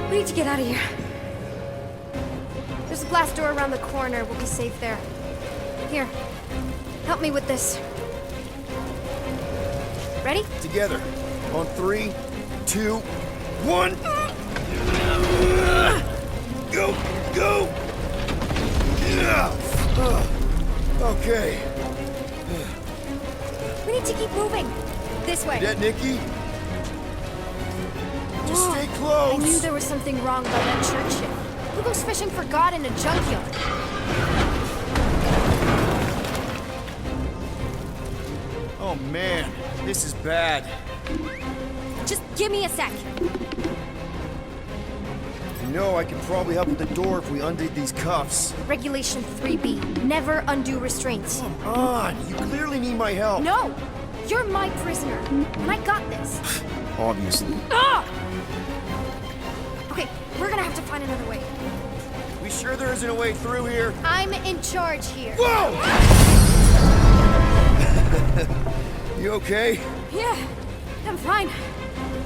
We need to get out of here. There's a glass door around the corner. We'll be safe there. Here, help me with this. Ready? Together. On 3, 2, 1. Go! Go! Okay. We need to keep moving. This way. That Nikki? Just Whoa. stay close. I knew there was something wrong about that church ship. Who goes fishing for God in a junkyard? Oh man, this is bad. Just give me a sec. You know, I could probably help with the door if we undid these cuffs. Regulation 3B. Never undo restraints. Come on, you clearly need my help. No! You're my prisoner, and I got this. Obviously. Ah! Okay, we're gonna have to find another way. We sure there isn't a way through here? I'm in charge here. Whoa! You okay? Yeah, I'm fine.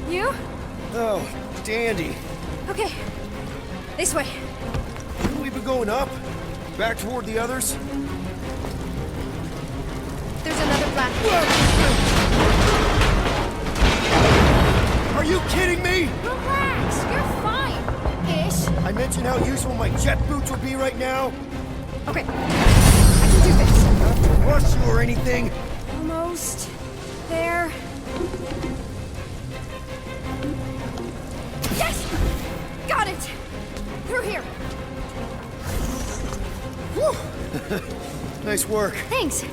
You? Oh, dandy. Okay, this way. Shouldn't we be going up? Back toward the others? There's another black. Are you kidding me? Relax, you're fine. Ish. I mentioned how useful my jet boots would be right now. Okay, I can do this. Not to rush you or anything. Almost there. Yes! Got it! Through here. Whew. Nice work. Thanks.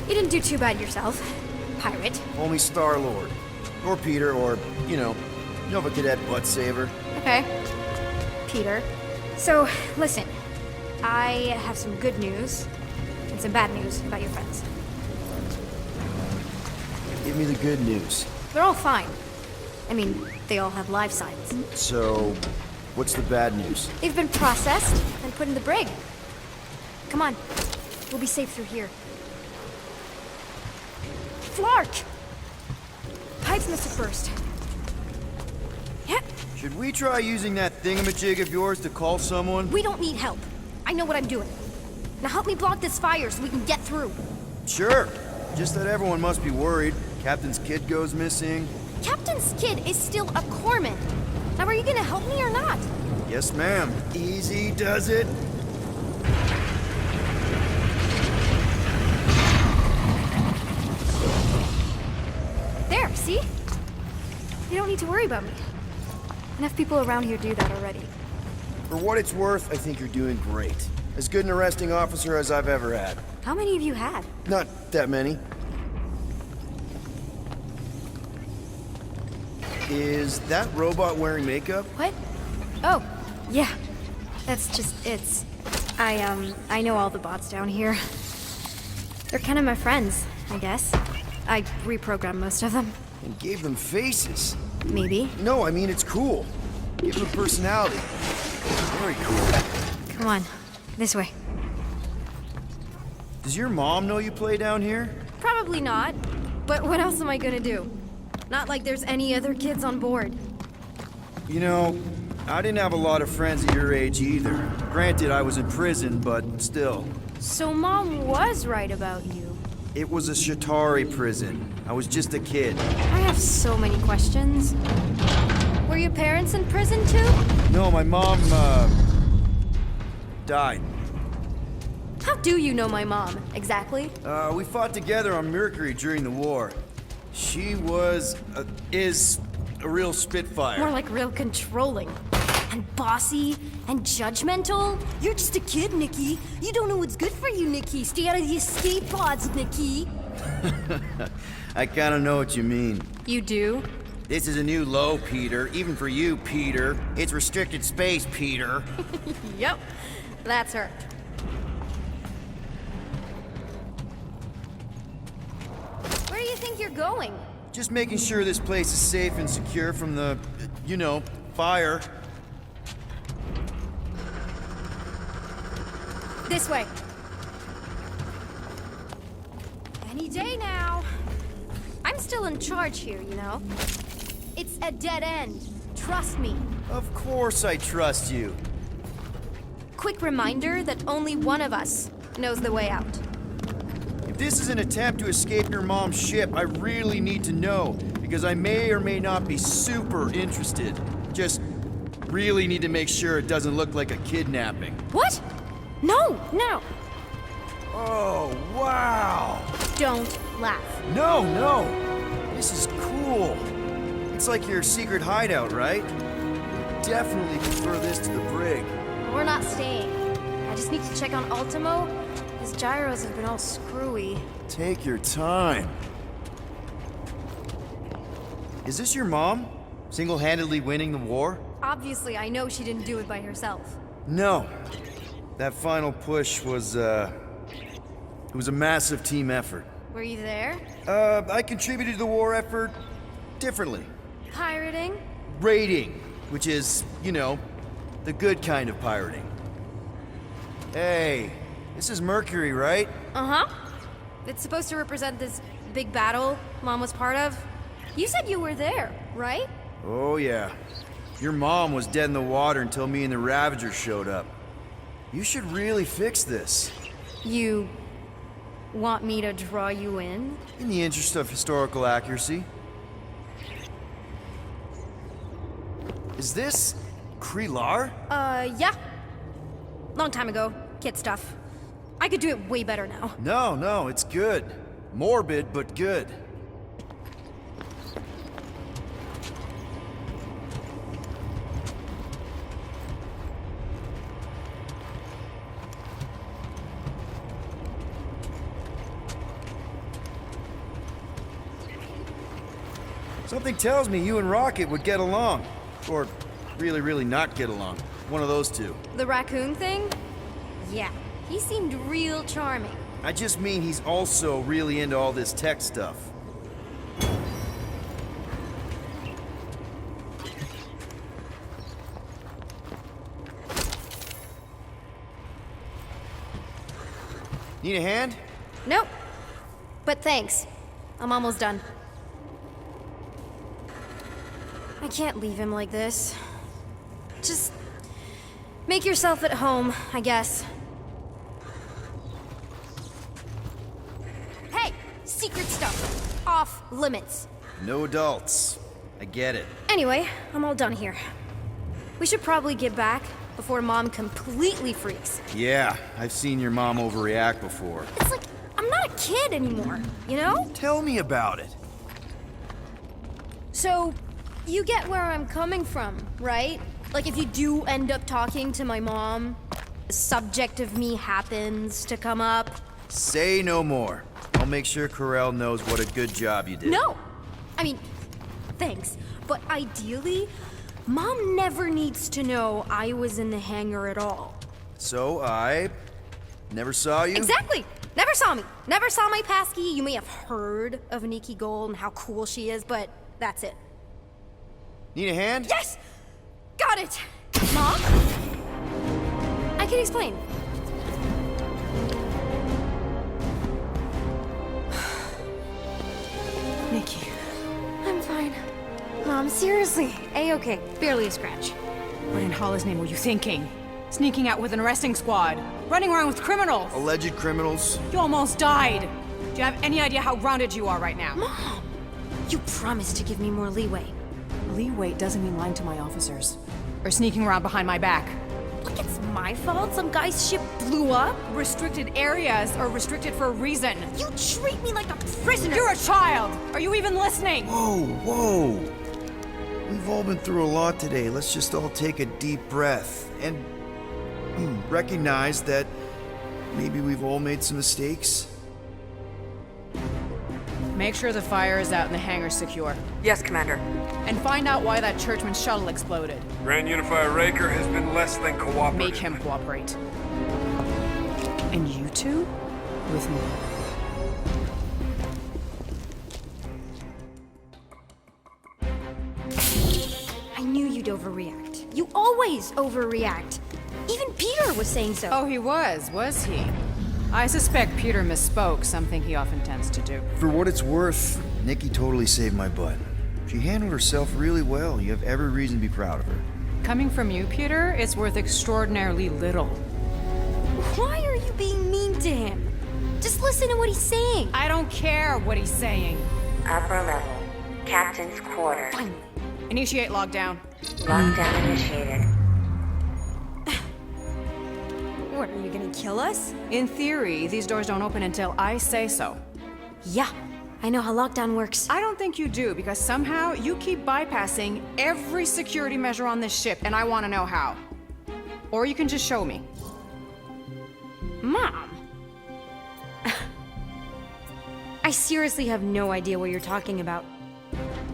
You didn't do too bad yourself, pirate. Only Star-Lord. Or Peter, or, you know Nova Cadet butt saver. Okay. Peter. So, listen. I have some good news and some bad news about your friends. Give me the good news. They're all fine. I mean, they all have life signs. So, what's the bad news? They've been processed and put in the brig. Come on. We'll be safe through here. Flark! Pipes must have burst. Yeah. Should we try using that thingamajig of yours to call someone? We don't need help. I know what I'm doing. Now help me block this fire so we can get through. Sure. Just that everyone must be worried. Captain's kid goes missing. Captain's kid is still a corpsman. Now are you gonna help me or not? Yes, ma'am. Easy does it. There, see? You don't need to worry about me. Enough people around here do that already. For what it's worth, I think you're doing great. As good an arresting officer as I've ever had. How many have you had? Not that many. Is that robot wearing makeup? What? Oh, yeah. That's just, I know all the bots down here. They're kind of my friends, I guess. I reprogrammed most of them. And gave them faces. Maybe. No, I mean, it's cool. Give them personality. Very cool. Come on, this way. Does your mom know you play down here? Probably not. But what else am I gonna do? Not like there's any other kids on board. You know, I didn't have a lot of friends at your age either. Granted, I was in prison, but still. So Mom was right about you. It was a Shatari prison. I was just a kid. I have so many questions. Were your parents in prison too? No, my mom, died. How do you know my mom, exactly? We fought together on Mercury during the war. She was, is a real spitfire. More like real controlling. And bossy and judgmental. You're just a kid, Nikki. You don't know what's good for you, Nikki. Stay out of the escape pods, Nikki. I kinda know what you mean. You do? This is a new low, Peter. Even for you, Peter. It's restricted space, Peter. Yep. That's her. Where do you think you're going? Just making sure this place is safe and secure from the, you know, fire. This way. Any day now. I'm still in charge here, you know? It's a dead end. trust me. Of course I trust you. Quick reminder that only one of us knows the way out. If this is an attempt to escape your mom's ship, I really need to know, because I may or may not be super interested. Just really need to make sure it doesn't look like a kidnapping. What? No, no. Oh, wow! Don't laugh. No, no! This is cool. It's like your secret hideout, right? Definitely prefer this to the brig. We're not staying. I just need to check on Ultimo. His gyros have been all screwy. Take your time. Is this your mom? Single-handedly winning the war? Obviously, I know she didn't do it by herself. No. That final push was, it was a massive team effort. Were you there? I contributed to the war effort differently. Pirating? Raiding, which is, you know, the good kind of pirating. Hey, this is Mercury, right? Uh-huh. It's supposed to represent this big battle Mom was part of. You said you were there, right? Oh, yeah. Your mom was dead in the water until me and the Ravagers showed up. You should really fix this. You want me to draw you in? In the interest of historical accuracy. Is this Krelar? Yeah. Long time ago. Kid stuff. I could do it way better now. No, no, it's good. Morbid, but good. Something tells me you and Rocket would get along. Or really, really not get along. One of those two. The raccoon thing? Yeah. He seemed real charming. I just mean he's also really into all this tech stuff. Need a hand? Nope. But thanks. I'm almost done. I can't leave him like this. Just make yourself at home, I guess. Hey! Secret stuff. Off limits. No adults. I get it. Anyway, I'm all done here. We should probably get back before Mom completely freaks. Yeah, I've seen your mom overreact before. It's like, I'm not a kid anymore, you know? Tell me about it. So, you get where I'm coming from, right? Like if you do end up talking to my mom, the subject of me happens to come up. Say no more. I'll make sure Corell knows what a good job you did. No! I mean, thanks. But ideally, Mom never needs to know I was in the hangar at all. So I never saw you? Exactly! Never saw me. Never saw my passkey. You may have heard of Nikki Gold and how cool she is, but that's it. Need a hand? Yes! Got it! Mom? I can explain. Nikki. I'm fine. Mom, seriously. A-okay. Barely a scratch. What in Hollis' name were you thinking? Sneaking out with an arresting squad? Running around with criminals? Alleged criminals? You almost died! Do you have any idea how grounded you are right now? Mom! You promised to give me more leeway. Leeway doesn't mean lying to my officers. Or sneaking around behind my back. Like it's my fault some guy's ship blew up? Restricted areas are restricted for a reason. You treat me like a prisoner! You're a child! Are you even listening? Whoa, whoa. We've all been through a lot today. Let's just all take a deep breath and recognize that maybe we've all made some mistakes. Make sure the fire is out and the hangar's secure. Yes, Commander. And find out why that Churchman shuttle exploded. Grand Unifier Raker has been less than cooperative. Make him cooperate. And you two? With me. I knew you'd overreact. You always overreact. Even Peter was saying so. Oh, he was he? I suspect Peter misspoke, something he often tends to do. For what it's worth, Nikki totally saved my butt. She handled herself really well. You have every reason to be proud of her. Coming from you, Peter, it's worth extraordinarily little. Why are you being mean to him? Just listen to what he's saying. I don't care what he's saying. Upper level. Captain's quarters. Finally. Initiate lockdown. Lockdown initiated. What, are you gonna kill us? In theory, these doors don't open until I say so. Yeah, I know how lockdown works. I don't think you do, because somehow you keep bypassing every security measure on this ship, and I want to know how. Or you can just show me. Mom! I seriously have no idea what you're talking about.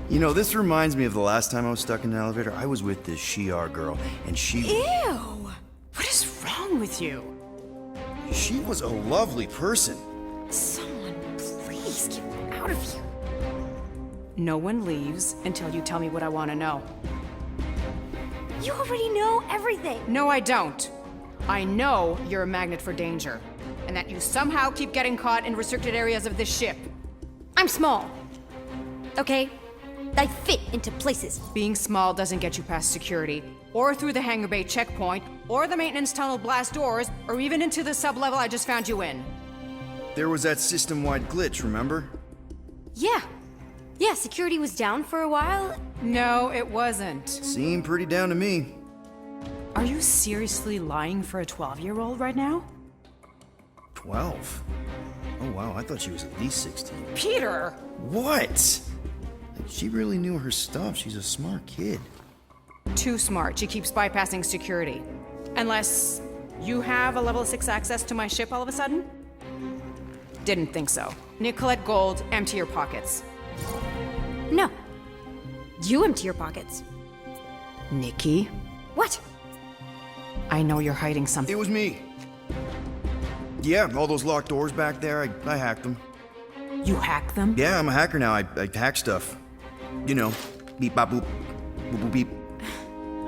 You know, this reminds me of the last time I was stuck in an elevator. I was with this Shi'ar girl, and Ew! What is wrong with you? she was a lovely person. Someone, please get me out of here. No one leaves until you tell me what I want to know. You already know everything. No, I don't. I know you're a magnet for danger, and that you somehow keep getting caught in restricted areas of this ship. I'm small. Okay? I fit into places. Being small doesn't get you past security, or through the hangar bay checkpoint, or the maintenance tunnel blast doors, or even into the sublevel I just found you in. There was that system-wide glitch, remember? Yeah. Yeah, security was down for a while. No, it wasn't. Seemed pretty down to me. Are you seriously lying for a 12-year-old right now? 12? Oh wow, I thought she was at least 16. Peter! What? She really knew her stuff. She's a smart kid. Too smart. She keeps bypassing security. Unless you have a level 6 access to my ship all of a sudden? Didn't think so. Nicolette Gold, empty your pockets. No. You empty your pockets. Nikki, What? I know you're hiding something. It was me. Yeah, all those locked doors back there, I hacked them. You hack them? Yeah, I'm a hacker now. I hack stuff. You know, beep, bop, boop, boop, boop, beep.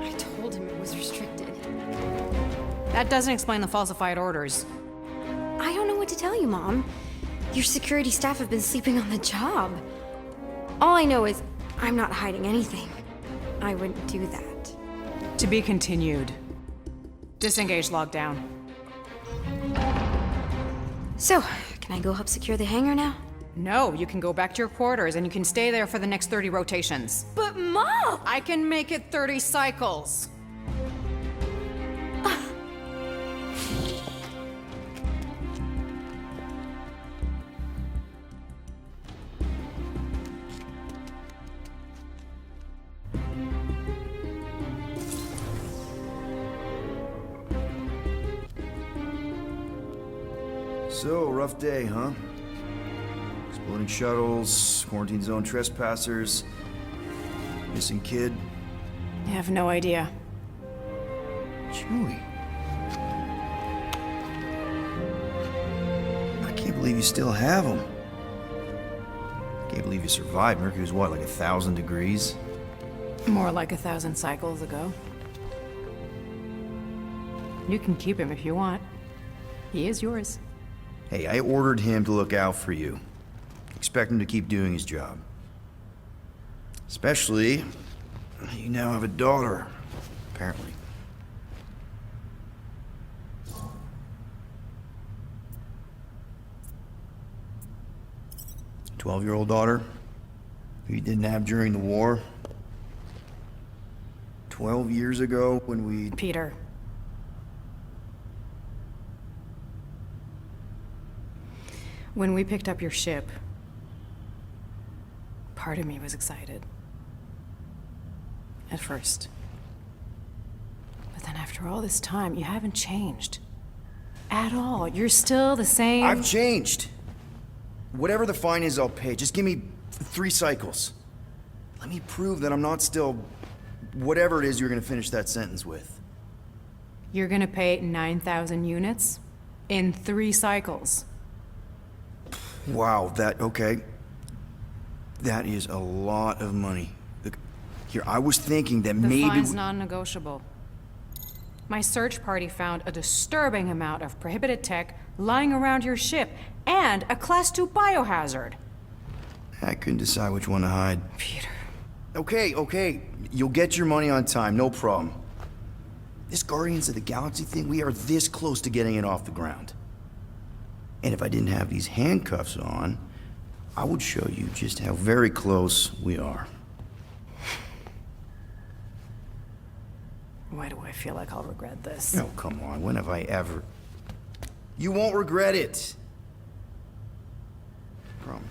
I told him it was restricted. That doesn't explain the falsified orders. I don't know what to tell you, Mom. Your security staff have been sleeping on the job. All I know is I'm not hiding anything. I wouldn't do that. To be continued. Disengage lockdown. So, can I go help secure the hangar now? No, you can go back to your quarters and you can stay there for the next 30 rotations. But Mom! I can make it 30 cycles. So, rough day, huh? Exploding shuttles, quarantine zone trespassers, missing kid. I have no idea. Chewie. I can't believe you still have them. Can't believe you survived. Mercury was what, like 1,000 degrees? More like 1,000 cycles ago. You can keep him if you want. He is yours. Hey, I ordered him to look out for you. Expect him to keep doing his job. Especially, you now have a daughter, apparently. A 12-year-old daughter who you didn't have during the war. 12 years ago when we... Peter. When we picked up your ship, part of me was excited. At first. But then after all this time, you haven't changed. At all. You're still the same. I've changed. Whatever the fine is, I'll pay. Just give me 3 cycles. Let me prove that I'm not still... whatever it is you're gonna finish that sentence with. You're gonna pay 9,000 units in 3 cycles. Wow, okay. That is a lot of money. Look, here, I was thinking that The maybe... fine's non-negotiable. My search party found a disturbing amount of prohibited tech lying around your ship, and a Class 2 biohazard. I couldn't decide which one to hide. Peter. Okay. You'll get your money on time, no problem. This Guardians of the Galaxy thing, we are this close to getting it off the ground. And if I didn't have these handcuffs on, I would show you just how very close we are. Why do I feel like I'll regret this? Oh, come on, when have I ever... You won't regret it. Promise.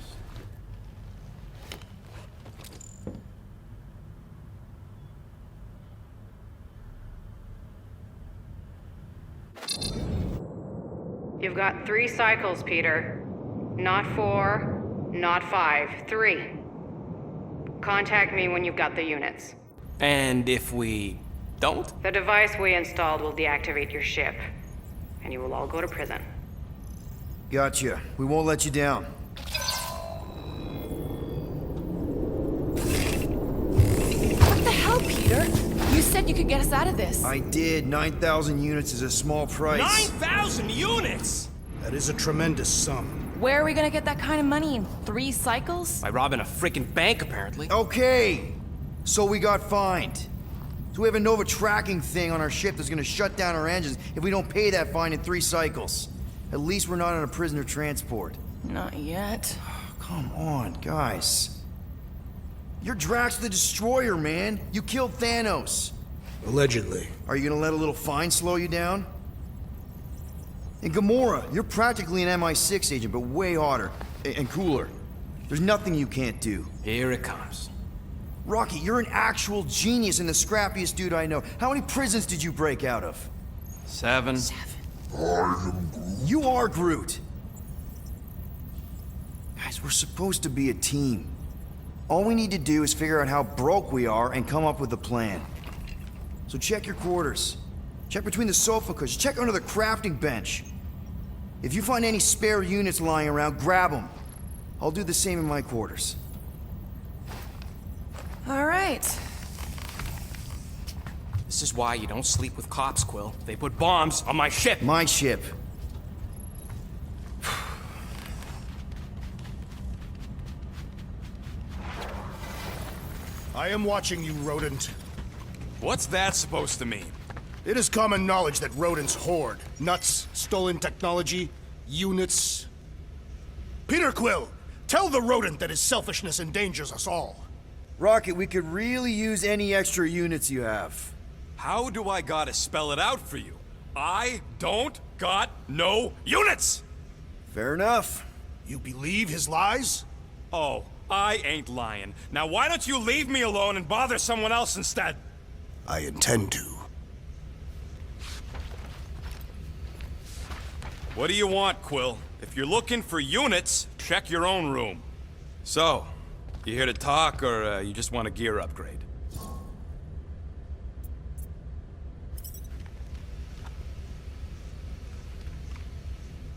You've got 3 cycles, Peter. Not 4, not 5, 3. Contact me when you've got the units. And if we don't? The device we installed will deactivate your ship, and you will all go to prison. Gotcha. We won't let you down. What the hell, Peter? You said you could get us out of this. I did. 9,000 units is a small price. 9,000 units! That is a tremendous sum. Where are we gonna get that kind of money in 3 cycles? By robbing a freaking bank, apparently. Okay. So we got fined. So we have a Nova tracking thing on our ship that's gonna shut down our engines if we don't pay that fine in 3 cycles. At least we're not on a prisoner transport. Not yet. Come on, guys. You're Drax the Destroyer, man. You killed Thanos. Allegedly. Are you gonna let a little fine slow you down? And Gamora, you're practically an MI6 agent, but way hotter and cooler. There's nothing you can't do. Here it comes. Rocky, you're an actual genius and the scrappiest dude I know. How many prisons did you break out of? 7. You are Groot. Guys, we're supposed to be a team. All we need to do is figure out how broke we are and come up with a plan. So check your quarters. Check between the sofa cushions. Check under the crafting bench. If you find any spare units lying around, grab them. I'll do the same in my quarters. All right. This is why you don't sleep with cops, Quill. They put bombs on my ship. My ship. I am watching you, rodent. What's that supposed to mean? It is common knowledge that rodents hoard nuts, stolen technology, units. Peter Quill, tell the rodent that his selfishness endangers us all. Rocket, we could really use any extra units you have. How do I gotta spell it out for you? I don't got no units! Fair enough. You believe his lies? Oh, I ain't lying. Now why don't you leave me alone and bother someone else instead? I intend to. What do you want, Quill? If you're looking for units, check your own room. So, you here to talk, or you just want a gear upgrade?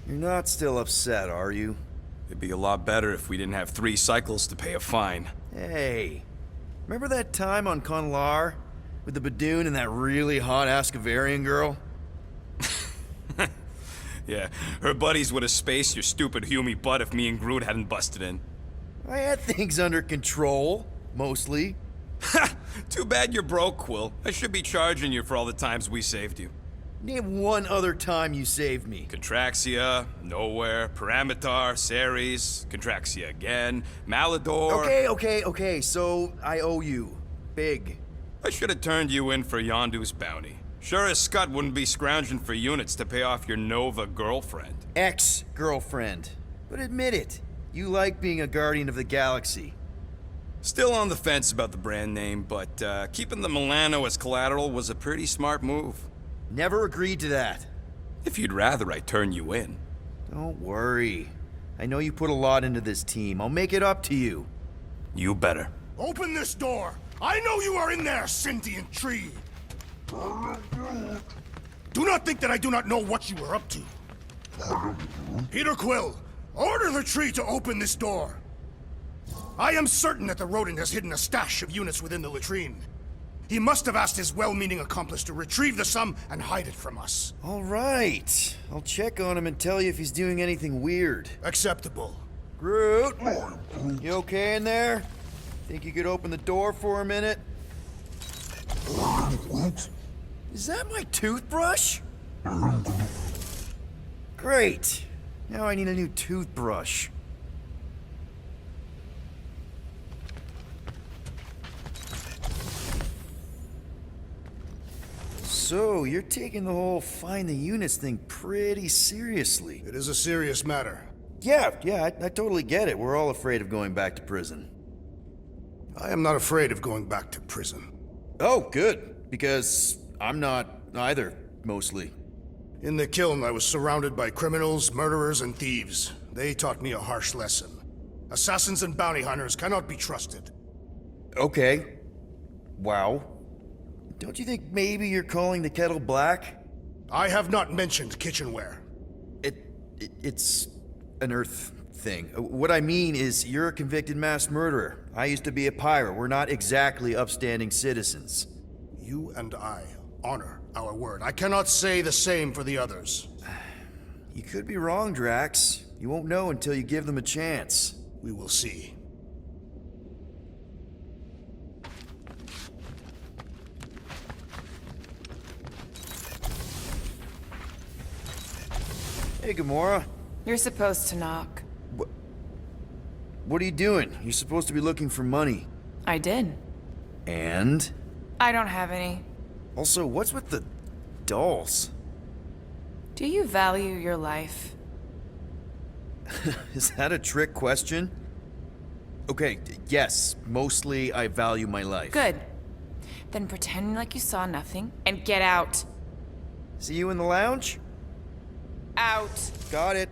You're not still upset, are you? It'd be a lot better if we didn't have 3 cycles to pay a fine. Hey, remember that time on Conlar? With the Badoon and that really hot Ascavarian girl? Yeah, her buddies would have spaced your stupid Humy butt if me and Groot hadn't busted in. I had things under control, mostly. Ha! Too bad you're broke, Quill. I should be charging you for all the times we saved you. Name one other time you saved me. Contraxia, Nowhere, Paramitar, Ceres, Contraxia again, Malador... Okay, so I owe you. Big. I should have turned you in for Yondu's bounty. Sure as Scott wouldn't be scrounging for units to pay off your Nova girlfriend. Ex-girlfriend. But admit it, you like being a Guardian of the Galaxy. Still on the fence about the brand name, but keeping the Milano as collateral was a pretty smart move. Never agreed to that. If you'd rather I turn you in. Don't worry. I know you put a lot into this team. I'll make it up to you. You better. Open this door! I know you are in there, sentient tree! Do not think that I do not know what you are up to. Peter Quill, order the tree to open this door. I am certain that the rodent has hidden a stash of units within the latrine. He must have asked his well-meaning accomplice to retrieve the sum and hide it from us. All right. I'll check on him and tell you if he's doing anything weird. Acceptable. Groot? You okay in there? Think you could open the door for a minute? Is that my toothbrush? Great. Now I need a new toothbrush. So, you're taking the whole find the units thing pretty seriously. It is a serious matter. Yeah, I totally get it. We're all afraid of going back to prison. I am not afraid of going back to prison. Oh, good. Because I'm not either, mostly. In the kiln, I was surrounded by criminals, murderers, and thieves. They taught me a harsh lesson. Assassins and bounty hunters cannot be trusted. Okay. Wow. Don't you think maybe you're calling the kettle black? I have not mentioned kitchenware. It's an Earth thing. What I mean is, you're a convicted mass murderer. I used to be a pirate. We're not exactly upstanding citizens. You and I honor our word. I cannot say the same for the others. You could be wrong, Drax. You won't know until you give them a chance. We will see. Hey, Gamora. You're supposed to knock. What are you doing? You're supposed to be looking for money. I did. And? I don't have any. Also, what's with the dolls? Do you value your life? Is that a trick question? Okay, yes, mostly I value my life. Good. Then pretend like you saw nothing and get out. See you in the lounge? Out. Got it.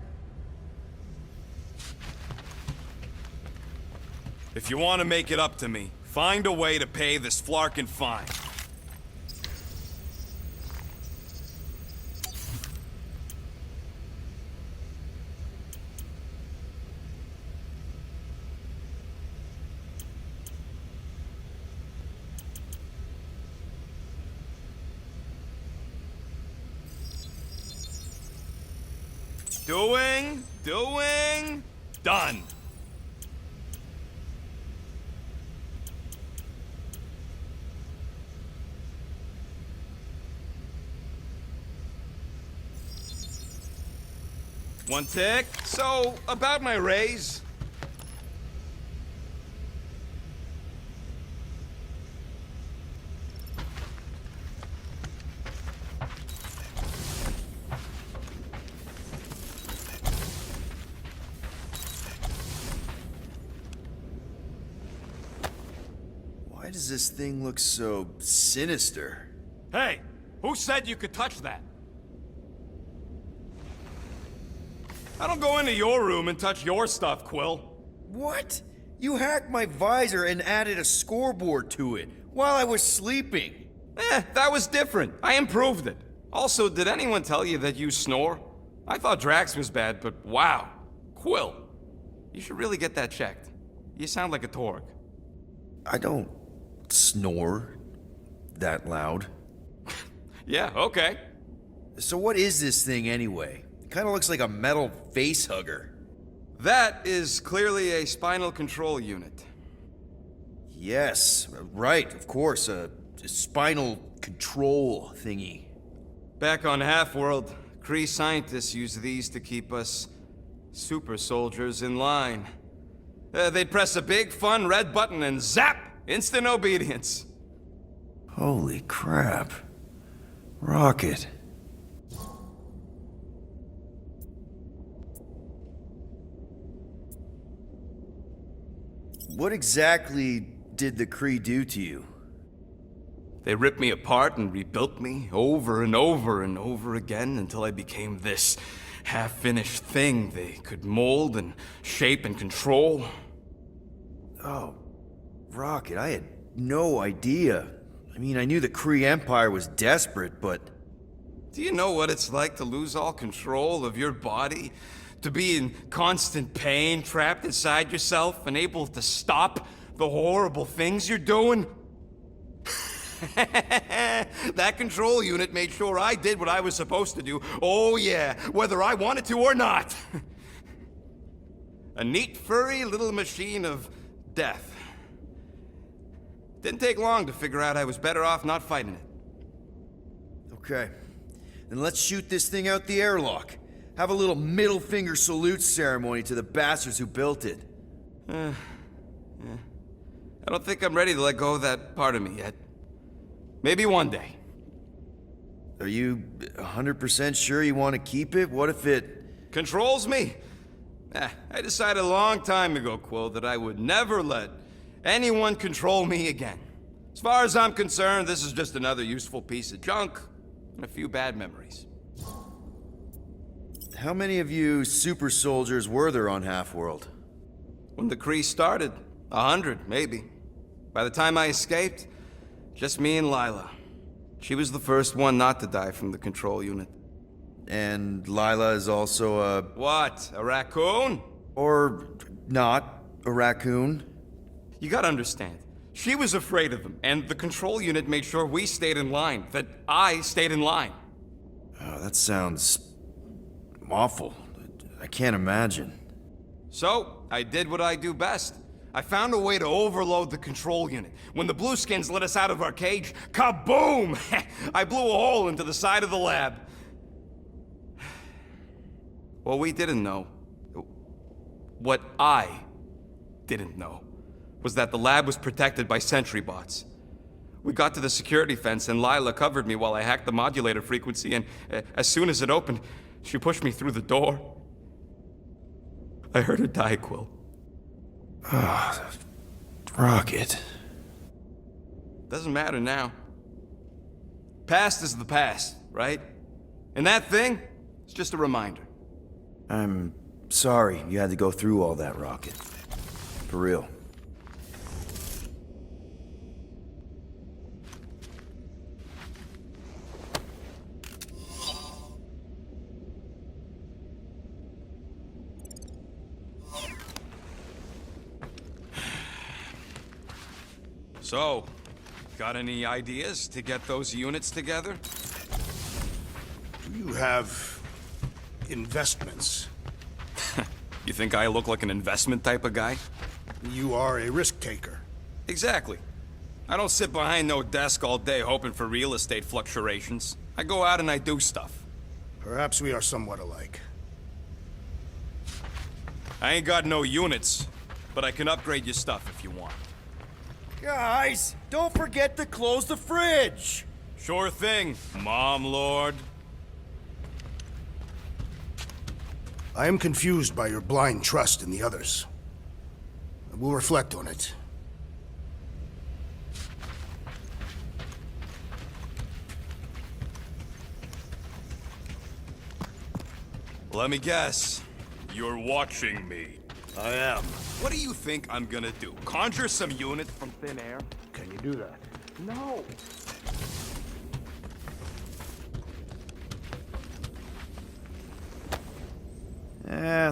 If you want to make it up to me, find a way to pay this Flarkin fine. Doing, done. One tick. So, about my raise. Why does this thing look so sinister? Hey, who said you could touch that? I don't go into your room and touch your stuff, Quill. What? You hacked my visor and added a scoreboard to it while I was sleeping. That was different. I improved it. Also, did anyone tell you that you snore? I thought Drax was bad, but wow. Quill, you should really get that checked. You sound like a Torg. I don't snore that loud. Yeah, okay. So what is this thing anyway? It kind of looks like a metal face hugger. That is clearly a spinal control unit. Yes, right, of course, a spinal control thingy. Back on Half-World, Kree scientists use these to keep us super soldiers in line. They'd press a big, fun red button and zap! Instant obedience. Holy crap. Rocket. What exactly did the Kree do to you? They ripped me apart and rebuilt me over and over and over again until I became this half-finished thing they could mold and shape and control. Oh, Rocket, I had no idea. I mean, I knew the Kree Empire was desperate, but... Do you know what it's like to lose all control of your body? To be in constant pain, trapped inside yourself, unable to stop the horrible things you're doing? That control unit made sure I did what I was supposed to do. Oh yeah, whether I wanted to or not. A neat, furry little machine of death. Didn't take long to figure out I was better off not fighting it. Okay. Then let's shoot this thing out the airlock. Have a little middle finger salute ceremony to the bastards who built it. I don't think I'm ready to let go of that part of me yet. Maybe one day. Are you 100% sure you want to keep it? What if it... Controls me? I decided a long time ago, Quill, that I would never let anyone control me again. As far as I'm concerned, this is just another useful piece of junk and a few bad memories. How many of you super soldiers were there on Half-World? When the Kree started, 100, maybe. By the time I escaped, just me and Lila. She was the first one not to die from the control unit. And Lila is also a... What? A raccoon? Or not a raccoon? You gotta understand. She was afraid of them, and the control unit made sure we stayed in line, that I stayed in line. Oh, that sounds... awful. I can't imagine. So, I did what I do best. I found a way to overload the control unit. When the Blueskins let us out of our cage, kaboom! I blew a hole into the side of the lab. What we didn't know, what I didn't know, was that the lab was protected by sentry bots. We got to the security fence and Lila covered me while I hacked the modulator frequency, and as soon as it opened, she pushed me through the door. I heard her die, Quill. Ah, Rocket. Doesn't matter now. Past is the past, right? And that thing, it's just a reminder. I'm sorry you had to go through all that, Rocket. For real. So, got any ideas to get those units together? Do you have investments? You think I look like an investment type of guy? You are a risk taker. Exactly. I don't sit behind no desk all day hoping for real estate fluctuations. I go out and I do stuff. Perhaps we are somewhat alike. I ain't got no units, but I can upgrade your stuff if you want. Guys, don't forget to close the fridge! Sure thing, Mom Lord. I am confused by your blind trust in the others. I will reflect on it. Let me guess. You're watching me. I am. What do you think I'm gonna do? Conjure some units from thin air? Can you do that? No.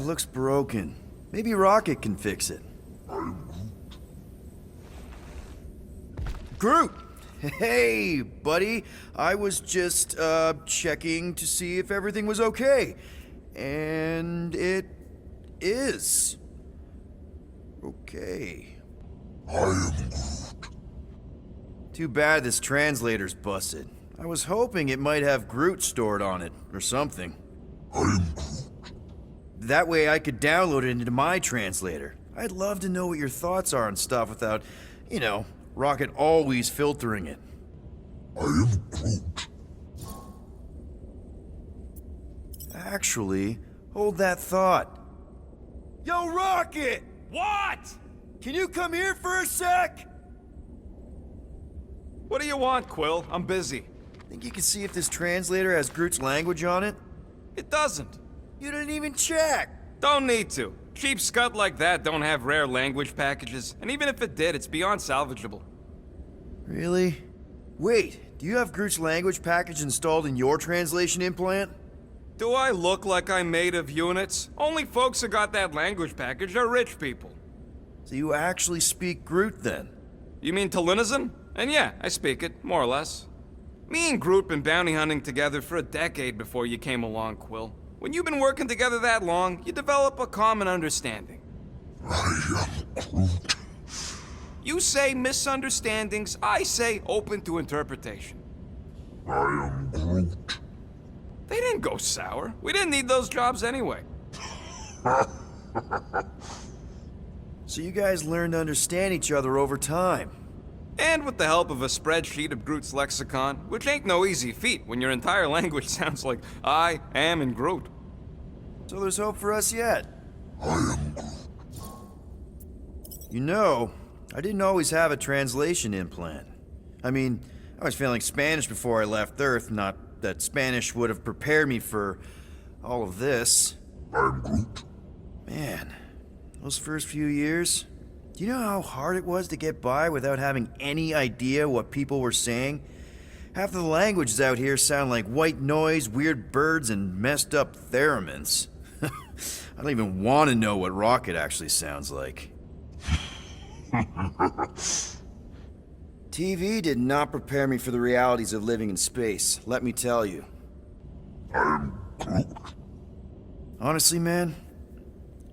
Looks broken. Maybe Rocket can fix it. Groot! Hey, buddy. I was just, checking to see if everything was okay. And it is. Okay. I am Groot. Too bad this translator's busted. I was hoping it might have Groot stored on it, or something. I am Groot. That way I could download it into my translator. I'd love to know what your thoughts are on stuff without, you know, Rocket always filtering it. I am Groot. Actually, hold that thought. Yo, Rocket! What? Can you come here for a sec? What do you want, Quill? I'm busy. Think you can see if this translator has Groot's language on it? It doesn't. You didn't even check! Don't need to. Cheap scut like that don't have rare language packages, and even if it did, it's beyond salvageable. Really? Wait, do you have Groot's language package installed in your translation implant? Do I look like I'm made of units? Only folks who got that language package are rich people. So you actually speak Groot then? You mean Talinisan? And yeah, I speak it, more or less. Me and Groot been bounty hunting together for a decade before you came along, Quill. When you've been working together that long, you develop a common understanding. I am Groot. You say misunderstandings, I say open to interpretation. I am Groot. They didn't go sour. We didn't need those jobs anyway. So you guys learned to understand each other over time. And with the help of a spreadsheet of Groot's lexicon, which ain't no easy feat when your entire language sounds like I am in Groot. So there's hope for us yet. I am Groot. You know, I didn't always have a translation implant. I mean, I was failing Spanish before I left Earth, not that Spanish would have prepared me for all of this. I am Groot. Man, those first few years, do you know how hard it was to get by without having any idea what people were saying? Half of the languages out here sound like white noise, weird birds, and messed up theremins. I don't even want to know what Rocket actually sounds like. TV did not prepare me for the realities of living in space, let me tell you. I am Groot. Honestly, man,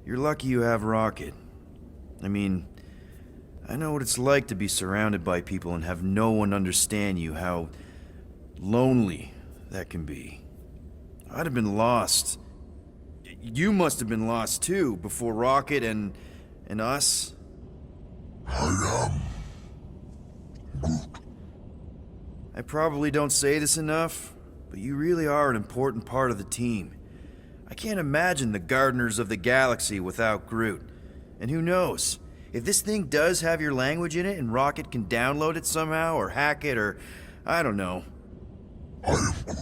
you're lucky you have Rocket. I mean, I know what it's like to be surrounded by people and have no one understand you, how lonely that can be. I'd have been lost. You must have been lost too, before Rocket and us. I am Groot. I probably don't say this enough, but you really are an important part of the team. I can't imagine the Gardeners of the Galaxy without Groot. And who knows, if this thing does have your language in it and Rocket can download it somehow or hack it or I don't know. I am Groot.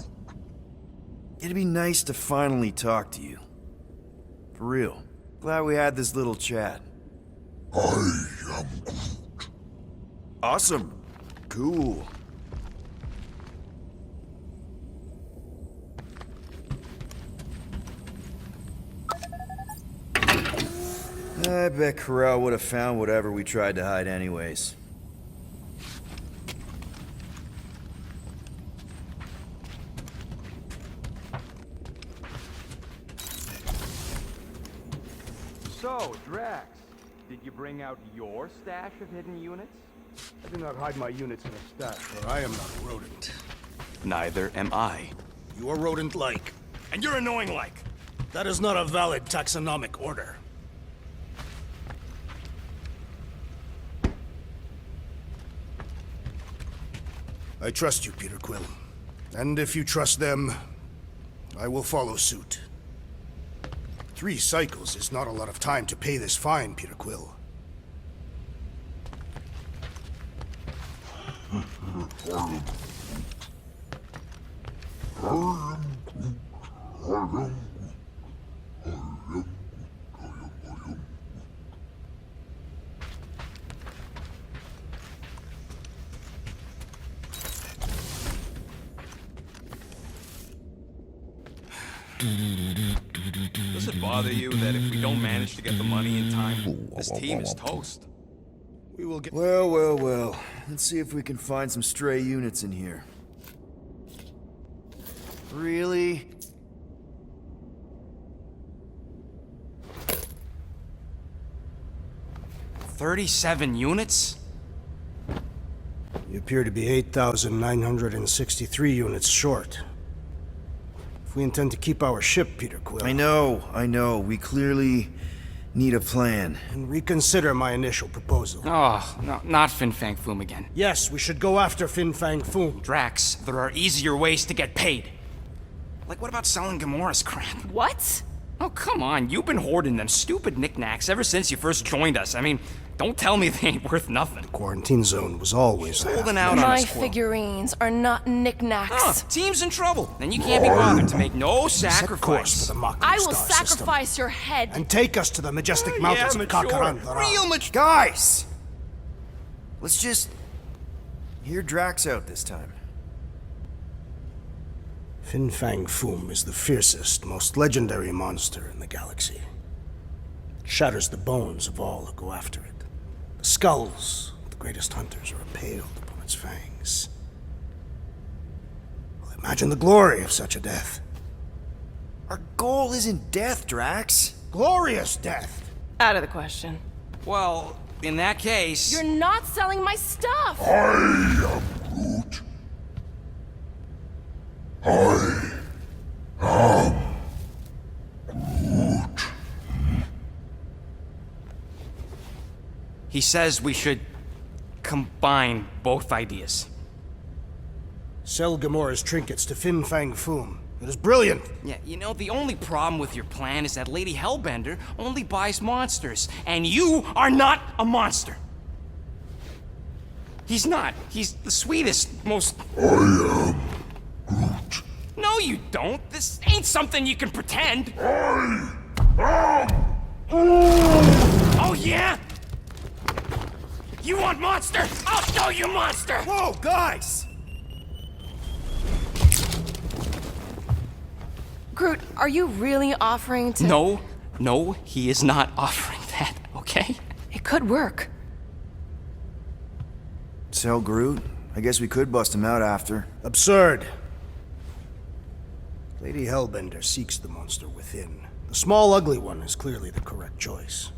It'd be nice to finally talk to you. For real. Glad we had this little chat. I am Groot. Awesome. Cool. I bet Corral would have found whatever we tried to hide anyways. So, Drax, did you bring out your stash of hidden units? I do not hide my units in a stash, for I am not a rodent. Neither am I. You are rodent-like, and you're annoying-like. That is not a valid taxonomic order. I trust you, Peter Quill. And if you trust them, I will follow suit. 3 cycles is not a lot of time to pay this fine, Peter Quill. Does it bother you that if we don't manage to get the money in time, this team is toast? We will get... Well. Let's see if we can find some stray units in here. Really? $37 units? You appear to be 8,963 units short. If we intend to keep our ship, Peter Quill... I know. We clearly need a plan. And reconsider my initial proposal. Oh, no, not Fin Fang Foom again. Yes, we should go after Fin Fang Foom. Drax, there are easier ways to get paid. Like, what about selling Gamora's crap? What? Oh, come on. You've been hoarding them stupid knickknacks ever since you first joined us. I mean, don't tell me they ain't worth nothing. Quarantine zone was always there. Holding out on My us, Quill. figurines are not knickknacks. Huh, team's in trouble, and you can't be bothered to make no Set course for sacrifice. the Mako I will Star system. sacrifice your head. And take us to the majestic mountains of Kakaran. Real mature. Guys! Let's just hear Drax out this time. Fin Fang Foom is the fiercest, most legendary monster in the galaxy. It shatters the bones of all who go after it. The skulls of the greatest hunters are impaled upon its fangs. Well, imagine the glory of such a death. Our goal isn't death, Drax. Glorious death! Out of the question. Well, in that case... You're not selling my stuff! I am Groot. I am Groot. He says we should combine both ideas. Sell Gamora's trinkets to Fin Fang Foom. It is brilliant. Yeah, you know, the only problem with your plan is that Lady Hellbender only buys monsters, and you are not a monster. He's not. He's the sweetest, most... I am Groot. No, you don't. This ain't something you can pretend. I am Oh, yeah? You want monster? I'll show you monster! Whoa, guys! Groot, are you really offering to... No, he is not offering that, okay? It could work. Sell Groot? I guess we could bust him out after. Absurd. Lady Hellbender seeks the monster within. The small, ugly one is clearly the correct choice.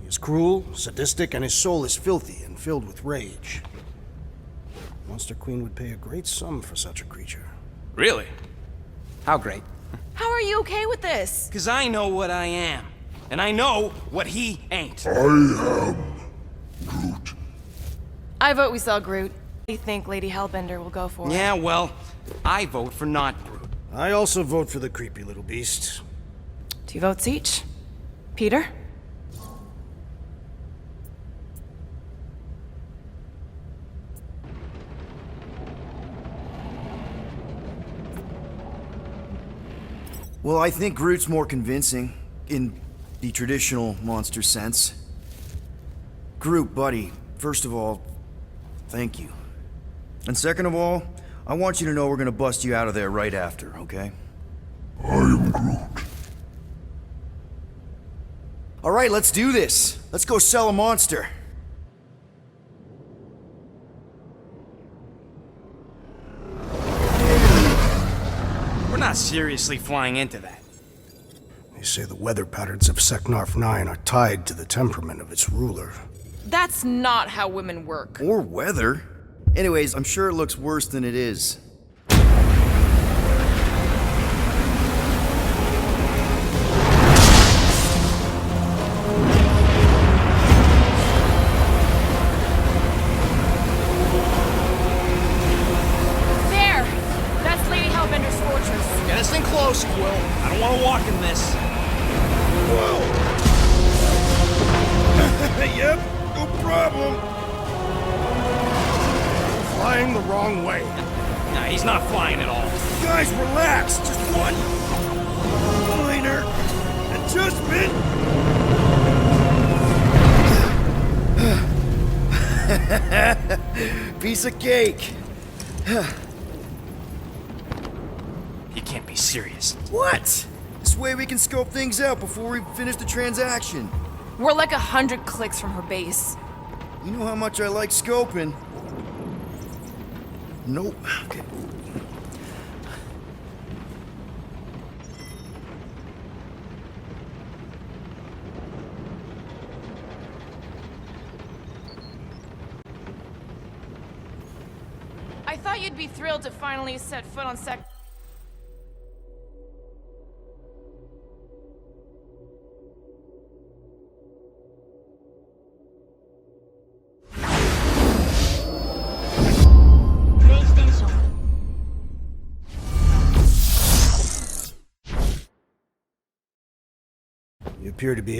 He is cruel, sadistic, and his soul is filthy and filled with rage. Monster Queen would pay a great sum for such a creature. Really? How great? How are you okay with this? Because I know what I am. And I know what he ain't. I am Groot. I vote we sell Groot. I think Lady Hellbender will go for it. Yeah, well, I vote for not Groot. I also vote for the creepy little beast. 2 votes each. Peter? Well, I think Groot's more convincing, in the traditional monster sense. Groot, buddy, first of all, thank you. And second of all, I want you to know we're gonna bust you out of there right after, okay? I am Groot. Alright, let's do this. Let's go sell a monster. We're not seriously flying into that. They say the weather patterns of Seknarf 9 are tied to the temperament of its ruler. That's not how women work. Or weather. Anyways, I'm sure it looks worse than it is. There! That's Lady Hellbender's fortress. Get us in close, Quill. I don't want to walk in this. Yep, no problem. Flying the wrong way. Nah, he's not flying at all. Guys, relax. Just one minor adjustment. Piece of cake. You can't be serious. What? This way we can scope things out before we finish the transaction. We're like 100 clicks from her base. You know how much I like scoping. Nope. Okay. I thought you'd be thrilled to finally set foot on Sek... You appear to be